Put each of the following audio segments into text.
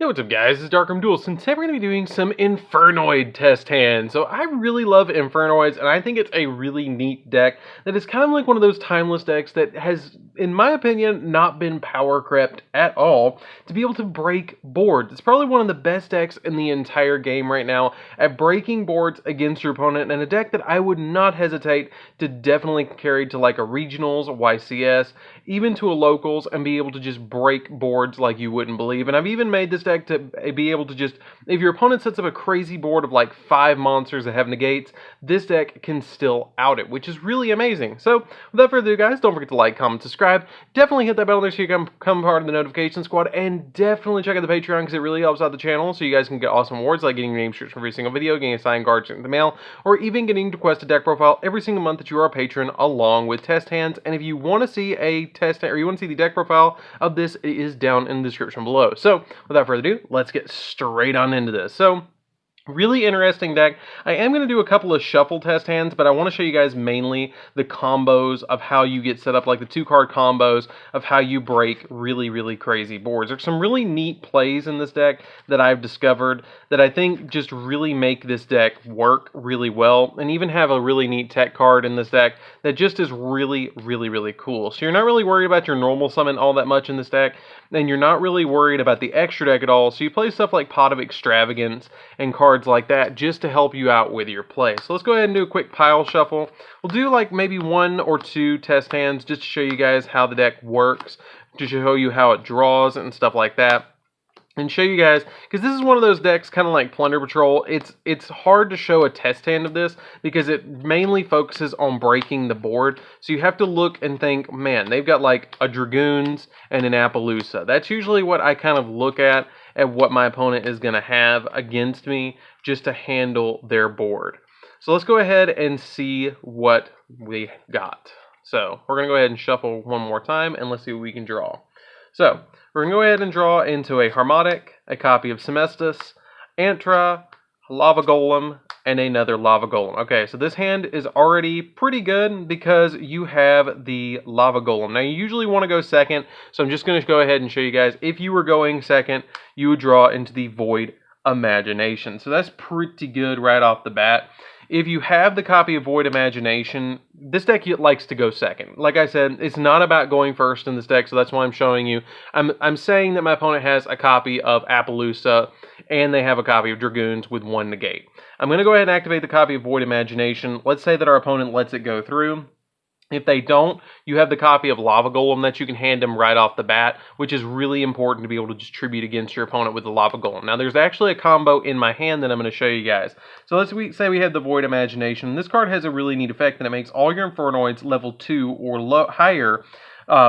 Hey, what's up guys, it's DarkArmedDuelist, and today we're going to be doing some Infernoid test hands. So I really love Infernoids, and I think it's a really neat deck that is kind of like one of those timeless decks that has, in my opinion, not been power crept at all to be able to break boards. It's probably one of the best decks in the entire game right now at breaking boards against your opponent, and a deck that I would not hesitate to definitely carry to like a regionals, YCS, even to a locals, and be able to just break boards like you wouldn't believe. And I've even made this deck to be able to just, if your opponent sets up a crazy board of like 5 monsters that have negates, this deck can still out it, which is really amazing. So without further ado guys, don't forget to like, comment, subscribe, definitely hit that bell there so you can become part of the notification squad, and definitely check out the Patreon because it really helps out the channel so you guys can get awesome rewards like getting your name shirts from every single video, getting a signed card in the mail, or even getting to request a deck profile every single month that you are a patron, along with test hands. And if you want to see a test, or you want to see the deck profile of this, it is down in the description below. So without further ado, let's get straight on into this. So really interesting deck. I am going to do a couple of shuffle test hands, but I want to show you guys mainly the combos of how you get set up, like the 2-card combos of how you break really crazy boards. There's some really neat plays in this deck that I've discovered that I think just really make this deck work really well, and even have a really neat tech card in this deck that just is really cool. So you're not really worried about your normal summon all that much in this deck, and you're not really worried about the extra deck at all, so you play stuff like Pot of Extravagance and cards like that just to help you out with your play. So let's go ahead and do a quick pile shuffle. We'll do like maybe 1 or 2 test hands just to show you guys how the deck works, to show you how it draws and stuff like that, and show you guys, because this is one of those decks kind of like Plunder Patrol. It's hard to show a test hand of this because it mainly focuses on breaking the board. So you have to look and think, man, they've got like a Dragoons and an Appaloosa. That's usually what I kind of look at what my opponent is going to have against me just to handle their board. So let's go ahead and see what we got. So we're going to go ahead and shuffle one more time, and let's see what we can draw. So we're going to go ahead and draw into a Harmonic, a copy of Semestus, Antra, Lava Golem, and another Lava Golem. Okay, so this hand is already pretty good because you have the Lava Golem. Now, you usually want to go second, so I'm just going to go ahead and show you guys. If you were going second, you would draw into the Void Imagination. So that's pretty good right off the bat. If you have the copy of Void Imagination, this deck likes to go second. Like I said, it's not about going first in this deck, so that's why I'm showing you. I'm saying that my opponent has a copy of Appaloosa, and they have a copy of Dragoons with 1 negate. I'm going to go ahead and activate the copy of Void Imagination. Let's say that our opponent lets it go through. If they don't, you have the copy of Lava Golem that you can hand them right off the bat, which is really important to be able to distribute against your opponent with the Lava Golem. Now, there's actually a combo in my hand that I'm going to show you guys. So let's say we have the Void Imagination. This card has a really neat effect, and it makes all your Infernoids level 2 or higher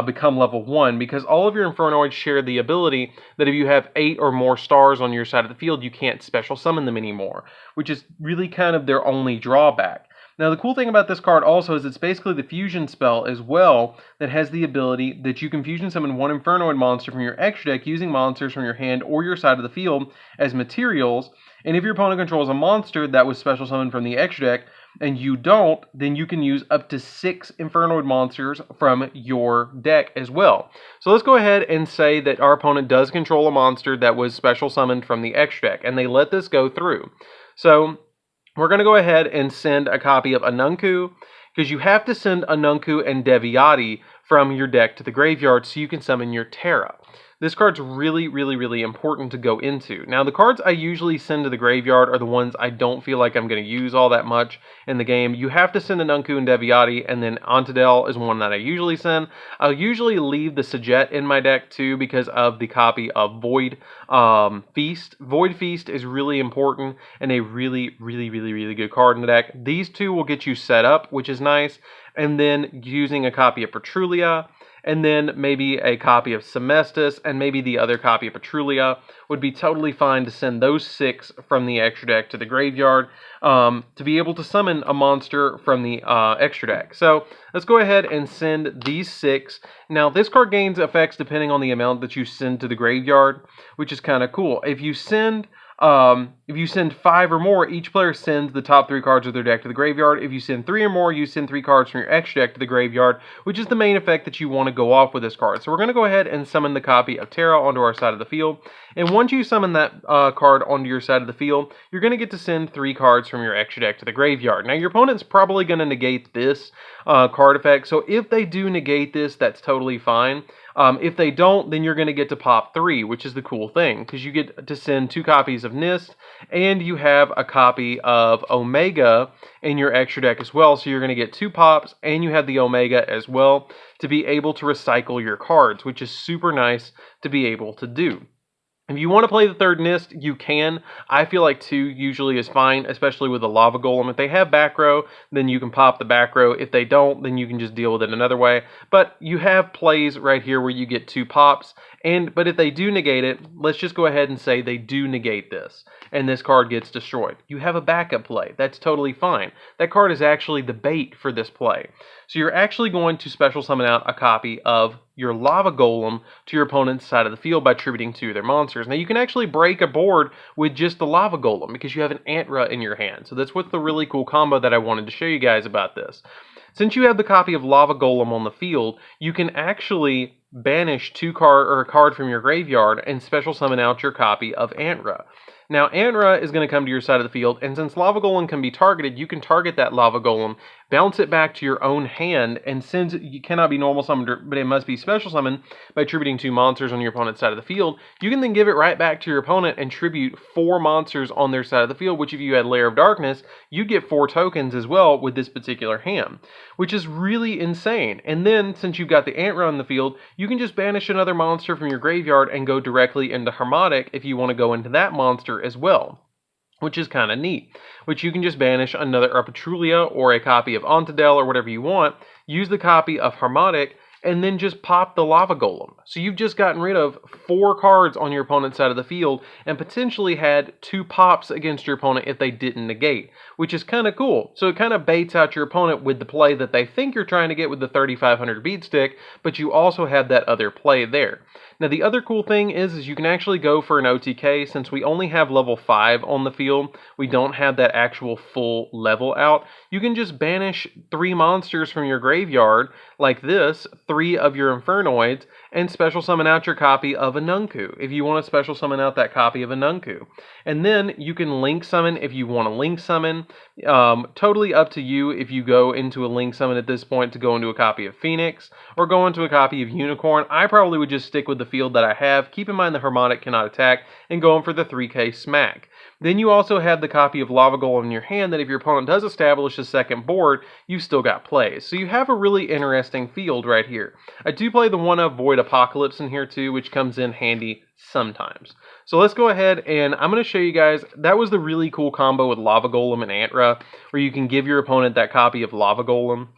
become level 1, because all of your Infernoids share the ability that if you have 8 or more stars on your side of the field, you can't special summon them anymore, which is really kind of their only drawback. Now, the cool thing about this card also is it's basically the fusion spell as well that has the ability that you can fusion summon 1 Infernoid monster from your extra deck using monsters from your hand or your side of the field as materials. And if your opponent controls a monster that was special summoned from the extra deck and you don't, then you can use up to 6 Infernoid monsters from your deck as well. So let's go ahead and say that our opponent does control a monster that was special summoned from the extra deck, and they let this go through. So we're going to go ahead and send a copy of Anunku, because you have to send Anunku and Deviati from your deck to the graveyard so you can summon your Terra. This card's really important to go into. Now, the cards I usually send to the graveyard are the ones I don't feel like I'm going to use all that much in the game. You have to send Anunku and Deviati, and then Antidel is one that I usually send. I'll usually leave the Sajet in my deck too because of the copy of Void Feast. Void Feast is really important and a really good card in the deck. These two will get you set up, which is nice, and then using a copy of Petrulia, and then maybe a copy of Semestus, and maybe the other copy of Petrulia would be totally fine to send those 6 from the extra deck to the graveyard to be able to summon a monster from the extra deck. So let's go ahead and send these 6. Now, this card gains effects depending on the amount that you send to the graveyard, which is kind of cool. If you send If you send 5 or more, each player sends the top 3 cards of their deck to the graveyard. If you send 3 or more, you send 3 cards from your extra deck to the graveyard, which is the main effect that you want to go off with this card. So we're going to go ahead and summon the copy of Terra onto our side of the field. And once you summon that card onto your side of the field, you're going to get to send 3 cards from your extra deck to the graveyard. Now, your opponent's probably going to negate this card effect, so if they do negate this, that's totally fine. If they don't, then you're going to get to pop 3, which is the cool thing, because you get to send 2 copies of Nist, and you have a copy of Omega in your extra deck as well, so you're going to get 2 pops, and you have the Omega as well to be able to recycle your cards, which is super nice to be able to do. If you want to play the 3rd Nist, you can. I feel like 2 usually is fine, especially with the Lava Golem. If they have back row, then you can pop the back row. If they don't, then you can just deal with it another way. But you have plays right here where you get 2 pops. But if they do negate it, let's just go ahead and say they do negate this, and this card gets destroyed. You have a backup play. That's totally fine. That card is actually the bait for this play. So you're actually going to special summon out a copy of your Lava Golem to your opponent's side of the field by tributing 2 of their monsters. Now you can actually break a board with just the Lava Golem because you have an Antra in your hand. So that's what's the really cool combo that I wanted to show you guys about this. Since you have the copy of Lava Golem on the field, you can actually banish a card from your graveyard and special summon out your copy of Antra. Now, Antra is going to come to your side of the field, and since Lava Golem can be targeted, you can target that Lava Golem, bounce it back to your own hand, and since you cannot be normal summoned, but it must be special summoned by tributing 2 monsters on your opponent's side of the field, you can then give it right back to your opponent and tribute 4 monsters on their side of the field, which if you had Lair of Darkness, you get 4 tokens as well with this particular hand, which is really insane. And then, since you've got the Antra on the field, you can just banish another monster from your graveyard and go directly into Harmonic if you want to go into that monster as well, which is kind of neat. Which you can just banish another Petrulia or a copy of Ontadel or whatever you want, use the copy of Harmonic, and then just pop the Lava Golem. So you've just gotten rid of 4 cards on your opponent's side of the field and potentially had 2 pops against your opponent if they didn't negate, which is kind of cool. So it kind of baits out your opponent with the play that they think you're trying to get with the 3500 beat stick, but you also have that other play there. Now the other cool thing is you can actually go for an OTK. Since we only have level 5 on the field, we don't have that actual full level out. You can just banish 3 monsters from your graveyard like this, 3 of your Infernoids, and special summon out your copy of a Nunku if you want to special summon out that copy of a Nunku. And then you can link summon if you want to link summon. Totally up to you if you go into a link summon at this point to go into a copy of Phoenix or go into a copy of Unicorn. I probably would just stick with the field that I have. Keep in mind the Harmonic cannot attack and going for the 3k smack. Then you also have the copy of Lava Golem in your hand that if your opponent does establish a second board, you've still got plays. So you have a really interesting field right here. I do play the one of Void Apocalypse in here too, which comes in handy sometimes. So let's go ahead and I'm going to show you guys, that was the really cool combo with Lava Golem and Antra, where you can give your opponent that copy of Lava Golem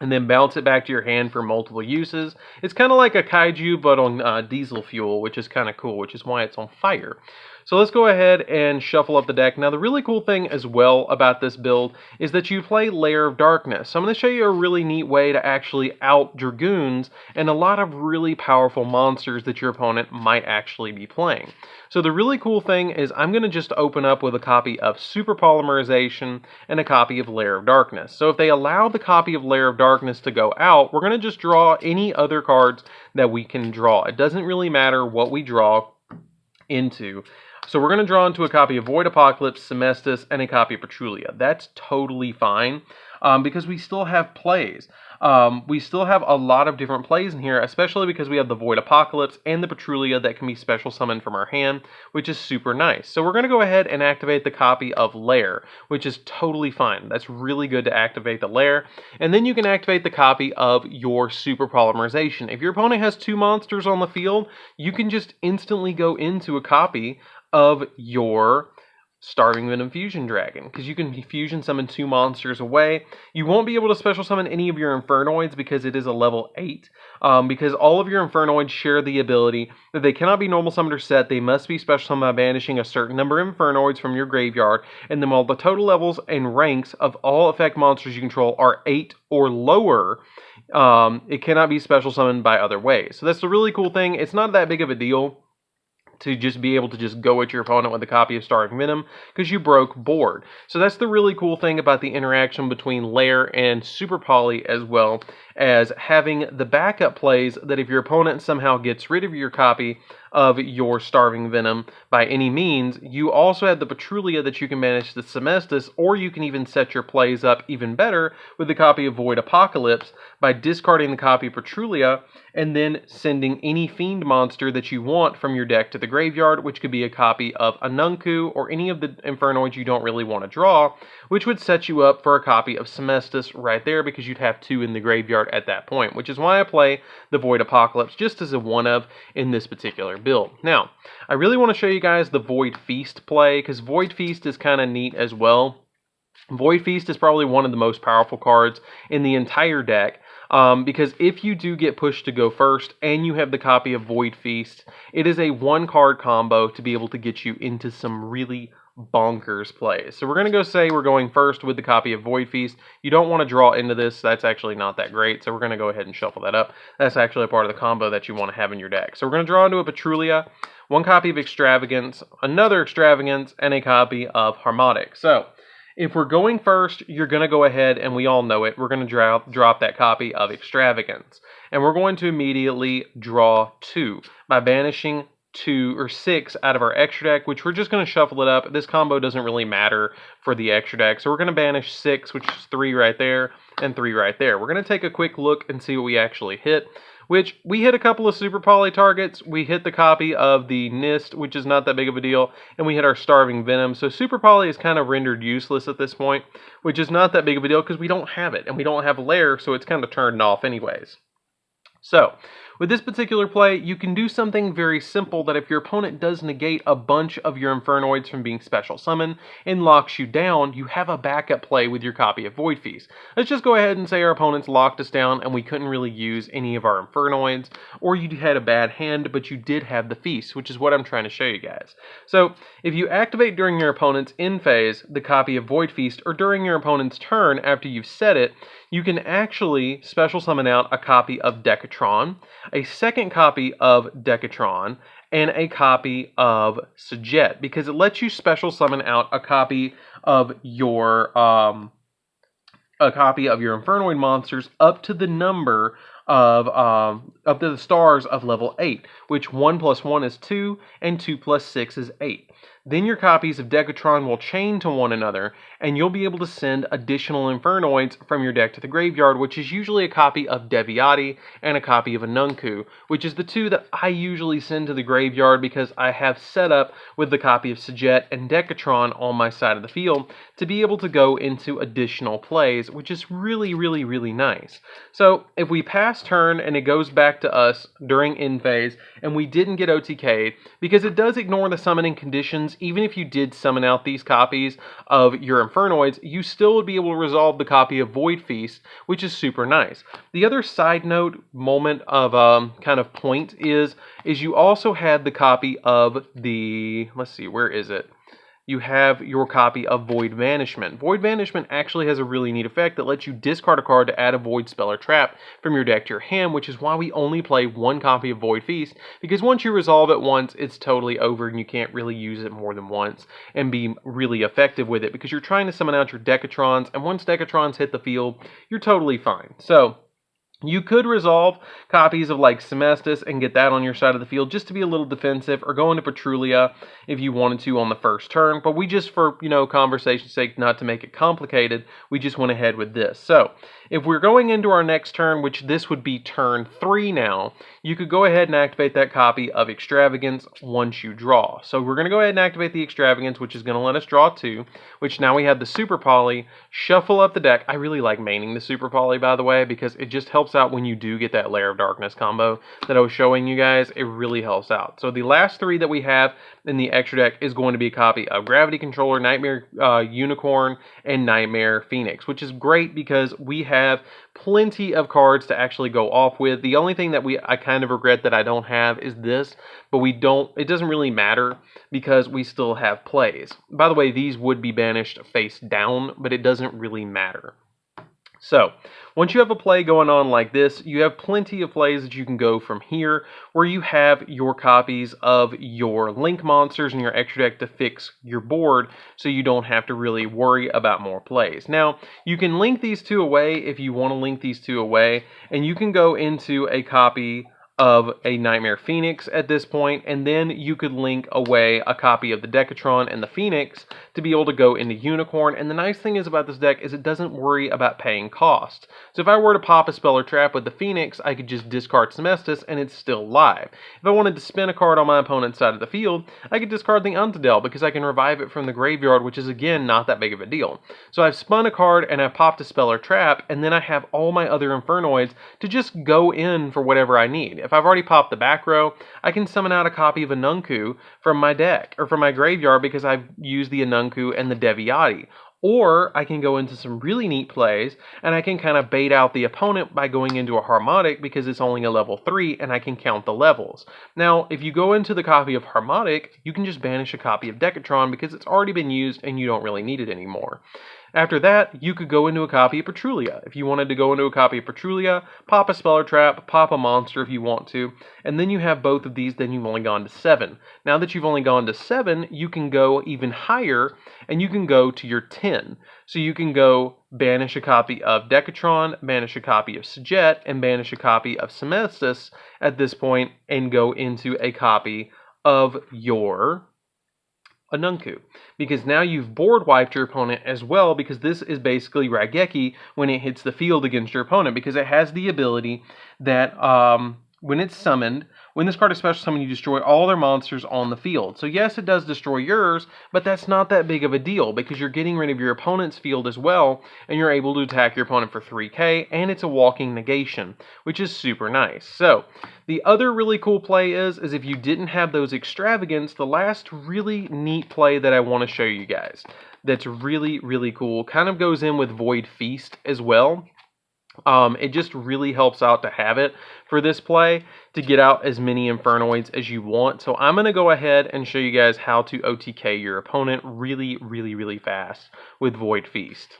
and then bounce it back to your hand for multiple uses. It's kind of like a kaiju, but on diesel fuel, which is kind of cool, which is why it's on fire. So let's go ahead and shuffle up the deck. Now, the really cool thing as well about this build is that you play Lair of Darkness. So I'm going to show you a really neat way to actually out Dragoons and a lot of really powerful monsters that your opponent might actually be playing. So the really cool thing is I'm going to just open up with a copy of Super Polymerization and a copy of Lair of Darkness. So if they allow the copy of Lair of Darkness to go out, we're going to just draw any other cards that we can draw. It doesn't really matter what we draw into. So we're going to draw into a copy of Void Apocalypse, Semestus, and a copy of Petrulia. That's totally fine because we still have plays. We still have a lot of different plays in here, especially because we have the Void Apocalypse and the Petrulia that can be special summoned from our hand, which is super nice. So we're going to go ahead and activate the copy of Lair, which is totally fine. That's really good to activate the Lair. And then you can activate the copy of your Super Polymerization. If your opponent has 2 monsters on the field, you can just instantly go into a copy of your Starving Venom Fusion Dragon, because you can fusion summon 2 monsters away. You won't be able to special summon any of your Infernoids because it is a level 8, because all of your Infernoids share the ability that they cannot be normal summoned or set. They must be special summoned by banishing a certain number of Infernoids from your graveyard, and then while the total levels and ranks of all effect monsters you control are 8 or lower, it cannot be special summoned by other ways. So that's the really cool thing. It's not that big of a deal to just be able to just go at your opponent with a copy of Starving Venom because you broke board. So that's the really cool thing about the interaction between Lair and Super Poly, as well as having the backup plays that if your opponent somehow gets rid of your copy of your Starving Venom by any means, you also have the Petrulia that you can banish the Semestus, or you can even set your plays up even better with the copy of Void Apocalypse by discarding the copy of Petrulia and then sending any Fiend monster that you want from your deck to the graveyard, which could be a copy of Anunku or any of the Infernoids you don't really want to draw, which would set you up for a copy of Semestus right there because you'd have 2 in the graveyard at that point, which is why I play the Void Apocalypse just as a one-of in this particular build. Now, I really want to show you guys the Void Feast play because Void Feast is kind of neat as well. Void Feast is probably one of the most powerful cards in the entire deck. Because if you do get pushed to go first and you have the copy of Void Feast, it is a 1-card combo to be able to get you into some really bonkers plays. So we're going to go say we're going first with the copy of Void Feast. You don't want to draw into this. That's actually not that great. So we're going to go ahead and shuffle that up. That's actually a part of the combo that you want to have in your deck. So we're going to draw into a Petrulia, 1 copy of Extravagance, another Extravagance, and a copy of Harmonic. So if we're going first, you're going to go ahead, and we all know it, we're going to drop that copy of Extravagance. And we're going to immediately draw 2 by banishing 2 or 6 out of our extra deck, which we're just going to shuffle it up. This combo doesn't really matter for the extra deck. So we're going to banish 6, which is 3 right there, and 3 right there. We're going to take a quick look and see what we actually hit, which we hit a couple of Super Poly targets. We hit the copy of the Nist, which is not that big of a deal, and we hit our Starving Venom. So Super Poly is kind of rendered useless at this point, which is not that big of a deal because we don't have it, and we don't have Lair, so it's kind of turned off anyways. So, with this particular play, you can do something very simple that if your opponent does negate a bunch of your Infernoids from being special summoned and locks you down, you have a backup play with your copy of Void Feast. Let's just go ahead and say our opponents locked us down and we couldn't really use any of our Infernoids, or you had a bad hand, but you did have the Feast, which is what I'm trying to show you guys. So, if you activate during your opponent's end phase the copy of Void Feast, or during your opponent's turn after you've set it, you can actually special summon out a copy of Decatron, a second copy of Decatron, and a copy of Sajet, because it lets you special summon out a copy of your Infernoid monsters up to the number of up to the stars of level 8, which 1 + 1 is 2, and 2 + 6 is 8. Then your copies of Decatron will chain to one another, and you'll be able to send additional Infernoids from your deck to the graveyard, which is usually a copy of Deviati and a copy of Anunku, which is the 2 that I usually send to the graveyard because I have set up with the copy of Sajet and Decatron on my side of the field to be able to go into additional plays, which is really, really, really nice. So if we pass turn and it goes back to us during end phase and we didn't get OTK'd, because it does ignore the summoning conditions, even if you did summon out these copies of your Infernoids, you still would be able to resolve the copy of Void Feast, which is super nice. The other side note moment of kind of point is you also had the copy of the, let's see, where is it? You have your copy of Void Vanishment. Void Vanishment actually has a really neat effect that lets you discard a card to add a Void Spell or Trap from your deck to your hand, which is why we only play 1 copy of Void Feast, because once you resolve it once, it's totally over and you can't really use it more than once and be really effective with it, because you're trying to summon out your Decatrons, and once Decatrons hit the field, you're totally fine. So you could resolve copies of like Semestus and get that on your side of the field just to be a little defensive, or go into Petrulia if you wanted to on the first turn. But we just, for conversation's sake, not to make it complicated, we just went ahead with this. So if we're going into our next turn, which this would be turn 3 now, you could go ahead and activate that copy of Extravagance once you draw. So we're going to go ahead and activate the Extravagance, which is going to let us draw 2, which now we have the Super Poly, shuffle up the deck. I really like maining the Super Poly, by the way, because it just helps out when you do get that Lair of Darkness combo that I was showing you guys. It really helps out. So the last 3 that we have in the extra deck is going to be a copy of Gravity Controller, Nightmare Unicorn, and Nightmare Phoenix, which is great because we have plenty of cards to actually go off with. The only thing that I kind of regret that I don't have is this, but it doesn't really matter because we still have plays. By the way, these would be banished face down, but it doesn't really matter. So, once you have a play going on like this, you have plenty of plays that you can go from here, where you have your copies of your link monsters and your extra deck to fix your board, so you don't have to really worry about more plays. Now, you can link these two away if you want to link these two away, and you can go into a copy of a Nightmare Phoenix at this point, and then you could link away a copy of the Decatron and the Phoenix to be able to go into Unicorn. And the nice thing is about this deck is it doesn't worry about paying cost. So if I were to pop a Spell or Trap with the Phoenix, I could just discard Semestis and it's still live. If I wanted to spin a card on my opponent's side of the field, I could discard the Untadel because I can revive it from the graveyard, which is again not that big of a deal. So I've spun a card and I've popped a Spell or Trap, and then I have all my other Infernoids to just go in for whatever I need. If I've already popped the back row, I can summon out a copy of Anunku from my deck, or from my graveyard, because I've used the Anunku and the Deviati. Or I can go into some really neat plays, and I can kind of bait out the opponent by going into a Harmonic because it's only a level 3, and I can count the levels. Now, if you go into the copy of Harmonic, you can just banish a copy of Decatron because it's already been used and you don't really need it anymore. After that, you could go into a copy of Petrulia. If you wanted to go into a copy of Petrulia, pop a Spell or Trap, pop a monster if you want to, and then you have both of these, then you've only gone to 7. Now that you've only gone to 7, you can go even higher, and you can go to your 10. So you can go banish a copy of Decatron, banish a copy of Sajet, and banish a copy of Semestis at this point, and go into a copy of your Anunku, because now you've board wiped your opponent as well, because this is basically Raigeki when it hits the field against your opponent, because it has the ability that when it's summoned, when this card is special summoned, you destroy all their monsters on the field. So yes, it does destroy yours, but that's not that big of a deal because you're getting rid of your opponent's field as well, and you're able to attack your opponent for 3k, and it's a walking negation, which is super nice. So the other really cool play is if you didn't have those extravagance, the last really neat play that I want to show you guys that's really, really cool kind of goes in with Void Feast as well. It just really helps out to have it for this play to get out as many Infernoids as you want. So I'm going to go ahead and show you guys how to OTK your opponent really, really, really fast with Void Feast.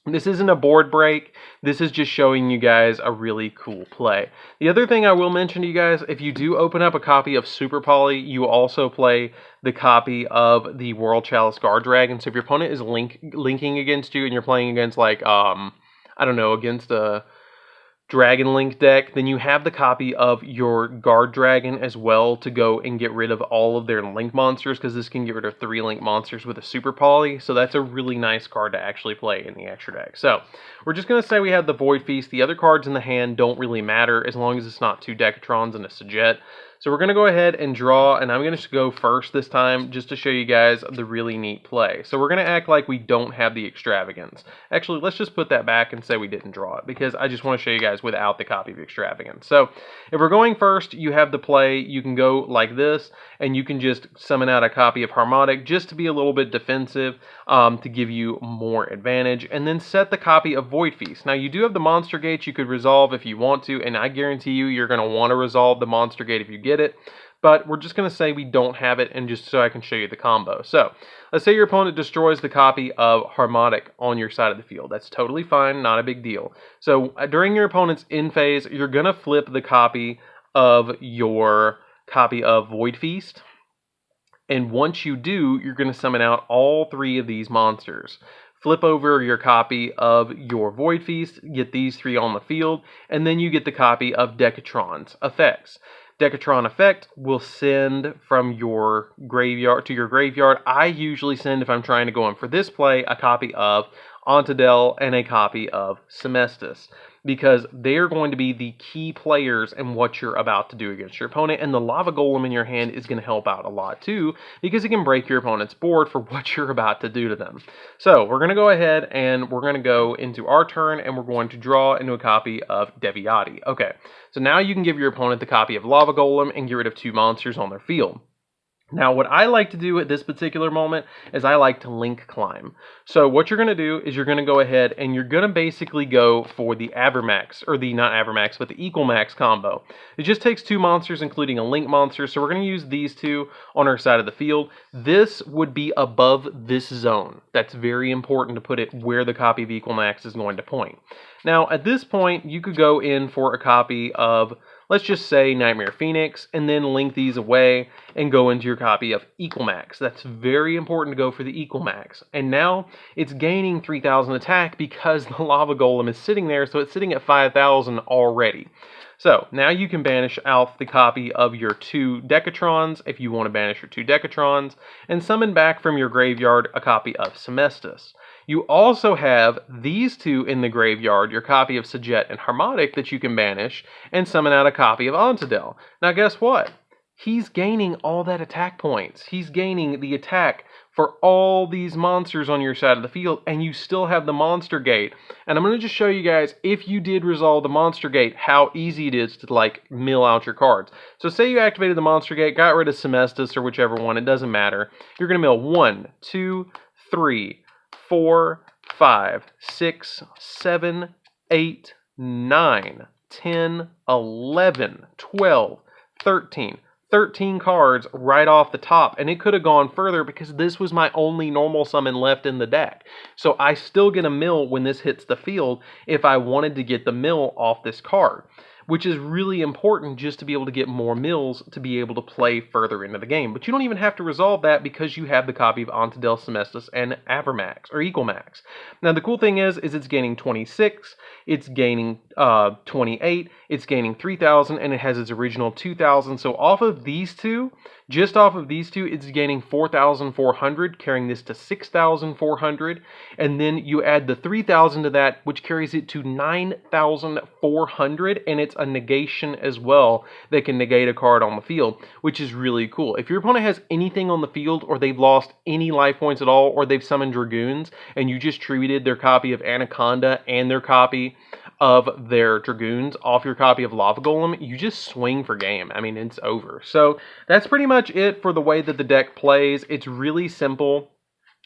This isn't a board break. This is just showing you guys a really cool play. The other thing I will mention to you guys, if you do open up a copy of Super Poly, you also play the copy of the World Chalice Guard Dragon. So if your opponent is linking against you and you're playing against like, I don't know, against a Dragon Link deck, then you have the copy of your Guard Dragon as well to go and get rid of all of their Link monsters, because this can get rid of 3 Link monsters with a Super Poly, so that's a really nice card to actually play in the extra deck. So, we're just going to say we have the Void Feast. The other cards in the hand don't really matter as long as it's not 2 Decatrons and a Sajet. So we're going to go ahead and draw, and I'm going to go first this time just to show you guys the really neat play. So we're going to act like we don't have the extravagance. Actually, let's just put that back and say we didn't draw it, because I just want to show you guys without the copy of extravagance. So if we're going first, you have the play. You can go like this, and you can just summon out a copy of Harmonic just to be a little bit defensive, to give you more advantage, and then set the copy of Void Feast. Now you do have the Monster Gate you could resolve if you want to, and I guarantee you're going to want to resolve the Monster Gate if you get it, but we're just going to say we don't have it, and just so I can show you the combo. So let's say your opponent destroys the copy of Harmonic on your side of the field. That's totally fine, not a big deal. So during your opponent's end phase, you're going to flip the copy of your copy of Void Feast, and once you do, you're going to summon out all 3 of these monsters. Flip over your copy of your Void Feast, get these 3 on the field, and then you get the copy of Decatron's effects. Decatron effect will send from your graveyard to your graveyard. I usually send, if I'm trying to go in for this play, a copy of Ontadel and a copy of Semestis, because they are going to be the key players in what you're about to do against your opponent, and the Lava Golem in your hand is going to help out a lot too, because it can break your opponent's board for what you're about to do to them. So we're going to go ahead and we're going to go into our turn, and we're going to draw into a copy of Deviati. Okay, so now you can give your opponent the copy of Lava Golem and get rid of 2 monsters on their field. Now, what I like to do at this particular moment is I like to link climb. So what you're going to do is you're going to go ahead and you're going to basically go for the Avermax, or the, not Avermax, but the Equal Max combo. It just takes 2 monsters, including a link monster, so we're going to use these 2 on our side of the field. This would be above this zone. That's very important to put it where the copy of Equal Max is going to point. Now, at this point, you could go in for a copy of, let's just say, Nightmare Phoenix, and then link these away and go into your copy of Equal Max. That's very important to go for the Equal Max. And now it's gaining 3,000 attack because the Lava Golem is sitting there, so it's sitting at 5,000 already. So now you can banish out the copy of your 2 Decatrons, if you want to banish your 2 Decatrons, and summon back from your graveyard a copy of Semestus. You also have these 2 in the graveyard, your copy of Sajet and Harmonic, that you can banish and summon out a copy of Ontadel. Now guess what? He's gaining all that attack points. He's gaining the attack for all these monsters on your side of the field, and you still have the monster gate. And I'm going to just show you guys, if you did resolve the monster gate, how easy it is to like mill out your cards. So say you activated the monster gate, got rid of Semestus or whichever one, it doesn't matter. You're going to mill 1, 2, 3, 4, 5, 6, 7, 8, 9, 10, 11, 12, 13 cards right off the top, and it could have gone further because this was my only normal summon left in the deck. So I still get a mill when this hits the field if I wanted to get the mill off this card, which is really important just to be able to get more mills to be able to play further into the game. But you don't even have to resolve that because you have the copy of Ontadel, Semestus, and Avermax, or Equal Max. Now the cool thing is it's gaining 26, it's gaining 28, it's gaining 3,000, and it has its original 2,000. So off of these 2, just off of these 2, it's gaining 4,400, carrying this to 6,400. And then you add the 3,000 to that, which carries it to 9,400. And it's a negation as well that can negate a card on the field, which is really cool. If your opponent has anything on the field, or they've lost any life points at all, or they've summoned Dragoons, and you just treated their copy of Anaconda and their copy of their Dragoons off your copy of Lava Golem, you just swing for game. I mean, it's over. So that's pretty much it for the way that the deck plays. It's really simple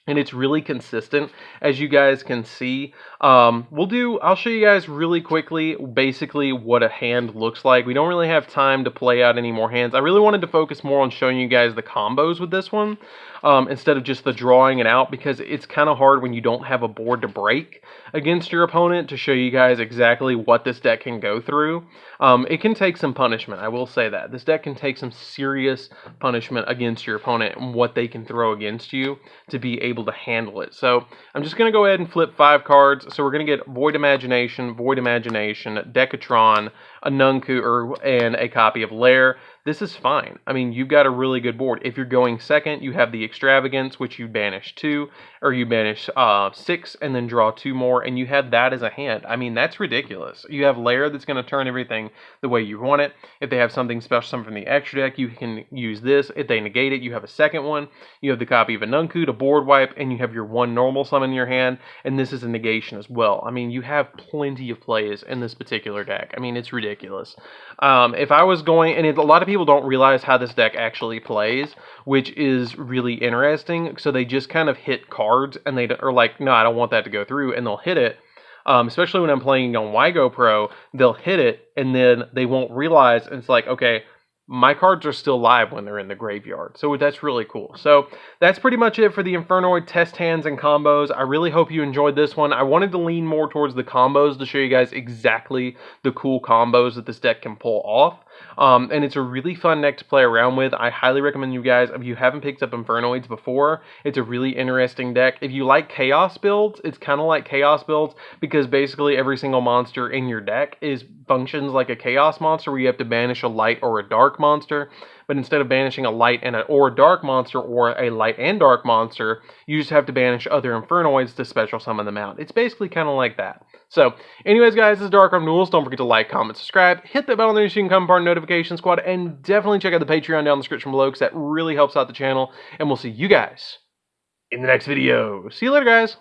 and it's really consistent, as you guys can see. I'll show you guys really quickly basically what a hand looks like. We don't really have time to play out any more hands. I really wanted to focus more on showing you guys the combos with this one, instead of just the drawing it out, because it's kind of hard when you don't have a board to break against your opponent to show you guys exactly what this deck can go through. It can take some punishment, I will say that. This deck can take some serious punishment against your opponent and what they can throw against you to be able to handle it. So I'm just going to go ahead and flip 5 cards. So we're going to get Void Imagination, Decatron, a Nunku, and a copy of Lair. This is fine. I mean, you've got a really good board. If you're going second, you have the Extravagance, which you banish 2, or you banish 6, and then draw 2 more, and you have that as a hand. I mean, that's ridiculous. You have Lair that's going to turn everything the way you want it. If they have something special, something from the extra deck, you can use this. If they negate it, you have a second one. You have the copy of a Nunku to board wipe, and you have your 1 normal summon in your hand, and this is a negation as well. I mean, you have plenty of plays in this particular deck. I mean, it's ridiculous. If I was going, and a lot of people don't realize how this deck actually plays, which is really interesting. So they just kind of hit cards, and they are like, no, I don't want that to go through, and they'll hit it. Especially when I'm playing on Yugioh Pro, they'll hit it, and then they won't realize, and it's like, okay, my cards are still live when they're in the graveyard. So that's really cool. So that's pretty much it for the Infernoid test hands and combos. I really hope you enjoyed this one. I wanted to lean more towards the combos to show you guys exactly the cool combos that this deck can pull off. And it's a really fun deck to play around with. I highly recommend you guys, if you haven't picked up Infernoids before, it's a really interesting deck. If you like chaos builds, it's kind of like chaos builds, because basically every single monster in your deck functions like a chaos monster, where you have to banish a light or a dark monster. But instead of banishing a light or a dark monster, or a light and dark monster, you just have to banish other Infernoids to special summon them out. It's basically kind of like that. So, anyways, guys, this is DarkArmedDuelist. Don't forget to like, comment, subscribe, hit that bell on there so you can become part of the notification squad, and definitely check out the Patreon down in the description below, because that really helps out the channel. And we'll see you guys in the next video. See you later, guys.